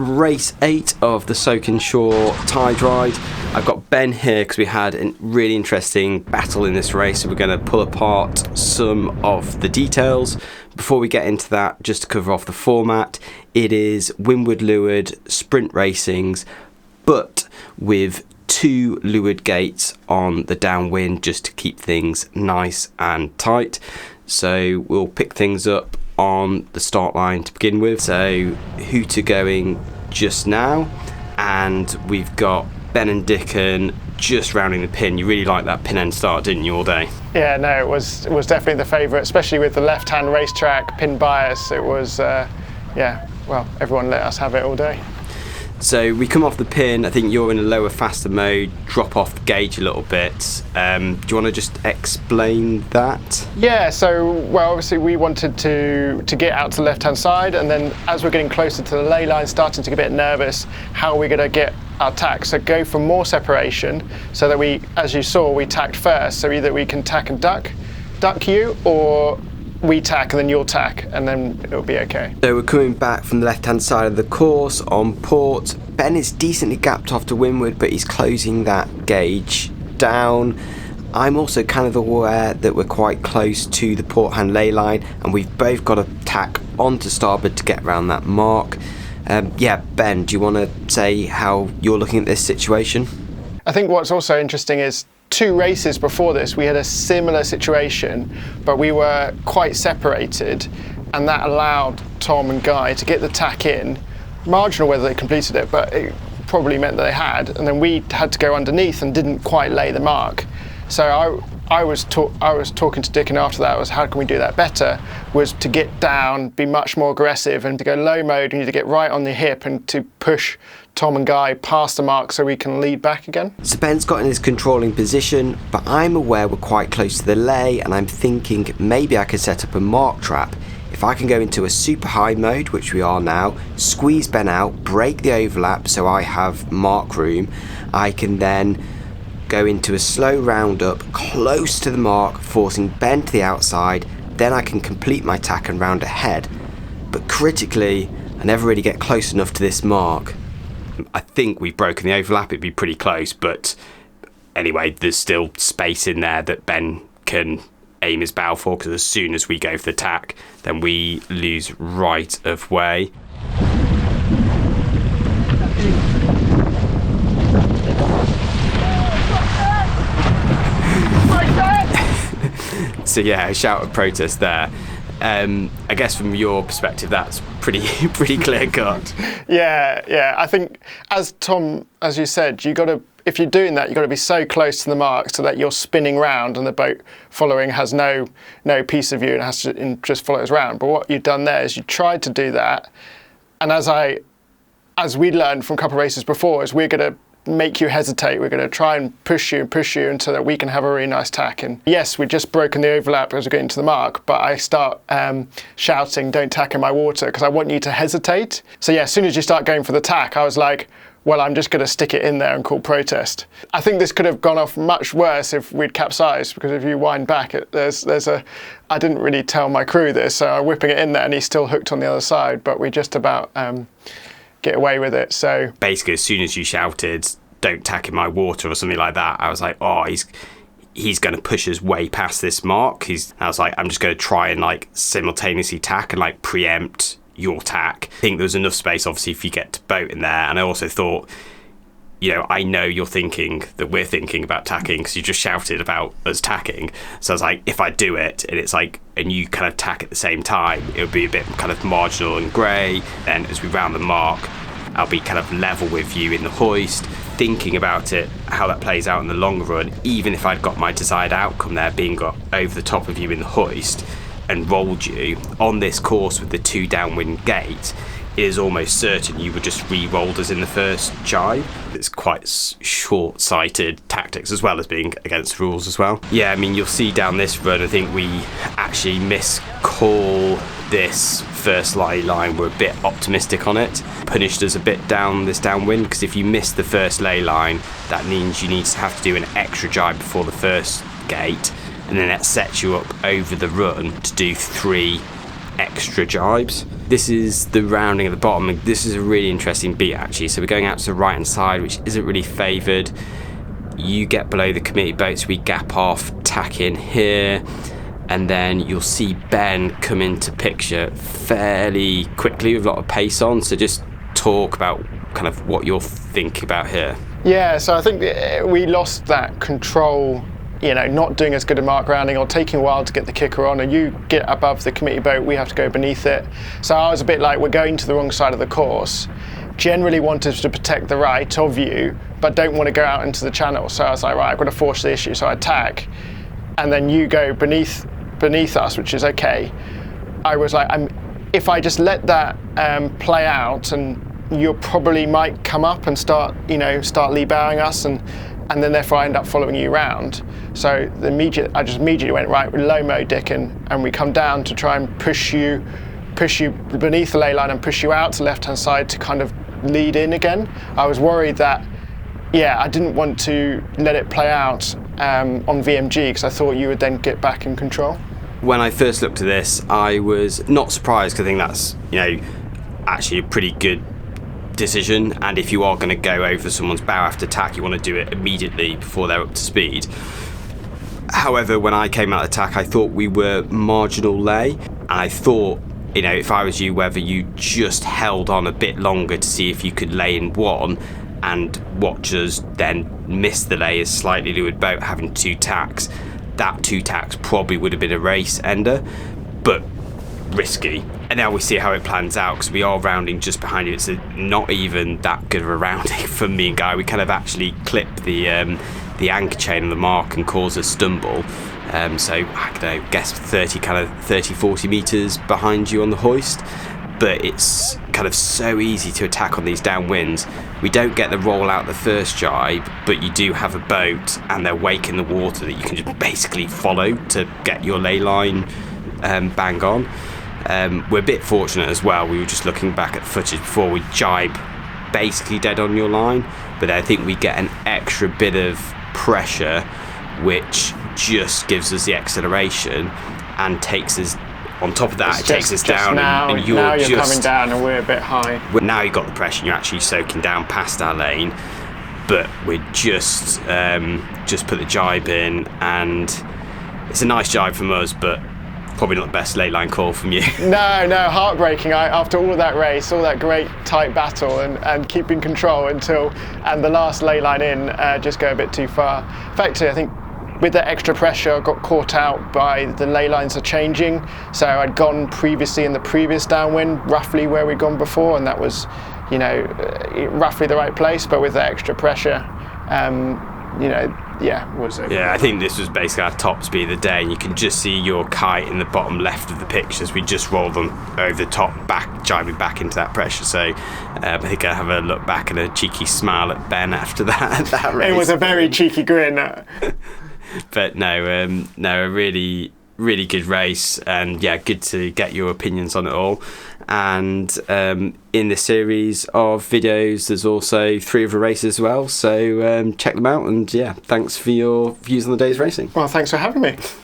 Race 8 of the Soak Insure Tide Ride. I've got Ben here because we had a really interesting battle in this race, so we're going to pull apart some of the details. Before we get into that, just to cover off the format, it is windward leeward sprint racings, but with 2 leeward gates on the downwind just to keep things nice and tight. So we'll pick things up on the start line to begin with. So Hooter going just now, and we've got Ben and Dickon just rounding the pin. You really liked that pin end start, didn't you, all day? Yeah, no, it was definitely the favourite, especially with the left-hand racetrack pin bias. It was, yeah, well, everyone let us have it all day. So we come off the pin. I think you're in a lower, faster mode, drop off the gauge a little bit. Do you want to just explain that? Yeah, so, well, obviously we wanted to get out to the left-hand side, and then as we're getting closer to the ley line, starting to get a bit nervous, how are we going to get our tack? So go for more separation, so that we, as you saw, we tacked first. So either we can tack and duck you, or we tack and then you'll tack, and then it'll be okay. So we're coming back from the left-hand side of the course on port. Ben is decently gapped off to windward, but he's closing that gauge down. I'm also kind of aware that we're quite close to the port hand ley line, and we've both got to tack onto starboard to get around that mark. Yeah, Ben, do you want to say how you're looking at this situation? I think what's also interesting is 2 races before this, we had a similar situation, but we were quite separated, and that allowed Tom and Guy to get the tack in. Marginal whether they completed it, but it probably meant that they had, and then we had to go underneath and didn't quite lay the mark. So I was talking to Dickon after that, was how can we do that better, was to get down, be much more aggressive, and to go low mode, you need to get right on the hip and to push Tom and Guy past the mark so we can lead back again. So Ben's got in his controlling position, but I'm aware we're quite close to the ley, and I'm thinking maybe I could set up a mark trap. If I can go into a super high mode, which we are now, squeeze Ben out, break the overlap so I have mark room, I can then go into a slow roundup close to the mark, forcing Ben to the outside. Then I can complete my tack and round ahead. But critically, I never really get close enough to this mark. I think we've broken the overlap. It'd be pretty close, but anyway, there's still space in there that Ben can aim his bow for, because as soon as we go for the tack, then we lose right of way. So yeah, a shout of protest there. I guess from your perspective, that's pretty clear cut. Yeah. I think, as Tom, as you said, if you're doing that, you've got to be so close to the mark so that you're spinning round and the boat following has no piece of you and has to just follow us around. But what you've done there is you tried to do that, and as we learned from a couple of races before, is we're going to make you hesitate. We're going to try and push you until that we can have a really nice tack. And yes, we've just broken the overlap as we're getting to the mark, but I start shouting, "Don't tack in my water," because I want you to hesitate. So yeah, as soon as you start going for the tack, I was like, well, I'm just going to stick it in there and call protest. I think this could have gone off much worse if we'd capsized, because if you wind back, I didn't really tell my crew this, so I'm whipping it in there and he's still hooked on the other side, but we just about get away with it. So basically, as soon as you shouted, "Don't tack in my water" or something like that, I was like, oh, he's going to push us way past this mark. I was like, I'm just going to try and like simultaneously tack and like preempt your tack. I think there was enough space, obviously, if you get to boat in there. And I also thought, I know you're thinking that we're thinking about tacking because you just shouted about us tacking. So I was like, if I do it and it's like, and you kind of tack at the same time, it would be a bit kind of marginal and grey. And as we round the mark, I'll be kind of level with you in the hoist, thinking about it, how that plays out in the long run. Even if I'd got my desired outcome there, being got over the top of you in the hoist and rolled you on this course with the 2 downwind gate, it is almost certain you would just re-rolled us in the first jibe. It's quite short-sighted tactics, as well as being against rules as well. Yeah, I mean, you'll see down this run, I think we actually miscall this first ley line. We're a bit optimistic on it. Punished us a bit down this downwind, because if you miss the first ley line, that means you need to have to do an extra jibe before the first gate, and then that sets you up over the run to do 3 extra jibes. This is the rounding at the bottom. This is a really interesting beat actually. So we're going out to the right hand side, which isn't really favoured. You get below the committee boats, we gap off, tack in here, and then you'll see Ben come into picture fairly quickly with a lot of pace on. So just talk about kind of what you're thinking about here. Yeah, so I think we lost that control, you know, not doing as good a mark rounding or taking a while to get the kicker on, and you get above the committee boat, we have to go beneath it. So I was a bit like, we're going to the wrong side of the course. Generally wanted to protect the right of you, but don't want to go out into the channel. So I was like, right, I've got to force the issue. So I tack, and then you go beneath us, which is okay. I was like, if I just let that play out, and you probably might come up and start lee bowing us, and then therefore I end up following you around. So I just immediately went, right, low mo Dickon, and we come down to try and push you beneath the ley line and push you out to the left hand side to kind of lead in again. I was worried that, I didn't want to let it play out on VMG, because I thought you would then get back in control. When I first looked at this, I was not surprised, because I think that's, actually a pretty good decision. And if you are going to go over someone's bow after tack, you want to do it immediately before they're up to speed. However, when I came out of tack, I thought we were marginal lay, and I thought, if I was you, whether you just held on a bit longer to see if you could lay in one and watch us then miss the lay as slightly leeward boat having 2 tacks. That 2 tacks probably would have been a race ender, but risky. And now we see how it plans out, because we are rounding just behind you. It's not even that good of a rounding for me and Guy. We kind of actually clip the anchor chain on the mark and cause a stumble. So I don't know, guess 30-40 meters behind you on the hoist. But it's kind of so easy to attack on these downwinds. We don't get the roll out the first jibe, but you do have a boat and they're wake in the water that you can just basically follow to get your ley line bang on. We're a bit fortunate as well. We were just looking back at the footage before, we jibe basically dead on your line, but I think we get an extra bit of pressure which just gives us the acceleration and takes us on top of that. It takes us down, and you're just coming down and we're a bit high. Now you've got the pressure and you're actually soaking down past our lane, but we're just put the jibe in, and it's a nice jibe from us, but probably not the best ley line call from you. No, heartbreaking. After all of that race, all that great tight battle and keeping control and the last ley line in, just go a bit too far. Effectively, I think with that extra pressure, I got caught out by the ley lines are changing. So I'd gone previously in the previous downwind, roughly where we'd gone before, and that was, roughly the right place. But with that extra pressure, I think this was basically our top speed of the day, and you can just see your kite in the bottom left of the pictures. We just rolled them over the top, jibing back into that pressure. So I think I have a look back and a cheeky smile at Ben after that race. It was a very cheeky grin. But no, a really, really good race, and good to get your opinions on it all. And in the series of videos, there's also 3 other races as well, so check them out, and thanks for your views on the day's racing. Well, thanks for having me.